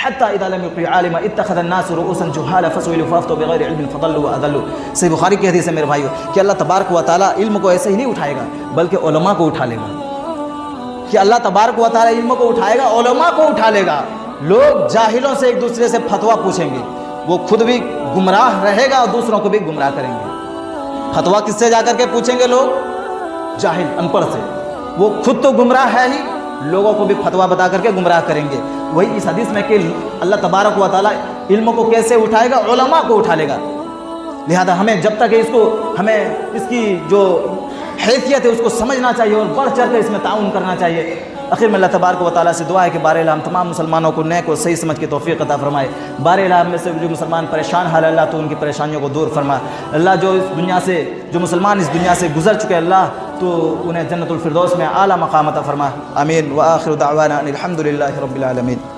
حتى اذا لم يقل عالما اتخذ الناس رؤوسا جهالا فسئلوا فافتوا بغیر علم فضلوا واضلوا. صحیح بخاری کی حدیث ہے میرے بھائیو کہ اللہ تبارک و تعالیٰ علم کو ایسے ہی نہیں اٹھائے گا بلکہ علماء کو اٹھا لے گا. کہ اللہ تبارک و تعالیٰ علم کو اٹھائے گا، علماء کو اٹھا لے گا. لوگ جاہلوں سے ایک دوسرے سے فتویٰ پوچھیں گے، وہ خود بھی گمراہ رہے گا اور دوسروں کو بھی گمراہ کریں گے. فتویٰ کس سے جا کر کے پوچھیں گے لوگ؟ جاہل، ان پڑھ سے. وہ خود تو گمراہ ہے ہی، لوگوں کو بھی فتویٰ بتا کر کے گمراہ کریں گے. وہی اس حدیث میں کہ اللہ تبارک و تعالیٰ علم کو کیسے اٹھائے گا؟ علماء کو اٹھا لے گا. لہذا ہمیں جب تک ہمیں اس کی جو حیثیت ہے اس کو سمجھنا چاہیے اور بڑھ چڑھ کر اس میں تعاون کرنا چاہیے. آخر میں اللہ تبارک و تعالیٰ سے دعا ہے کہ بار الہ ہم تمام مسلمانوں کو نیک اور صحیح سمجھ کے توفیق عطا فرمائے. بار الہ ہم میں سے جو مسلمان پریشان حال اللہ تو ان کی پریشانیوں کو دور فرما. اللہ جو مسلمان اس دنیا سے گزر چکے اللہ تو انہیں جنت الفردوس میں اعلیٰ مقام عطا فرما. آمین. وآخر دعوانا ان الحمد للہ رب العالمین.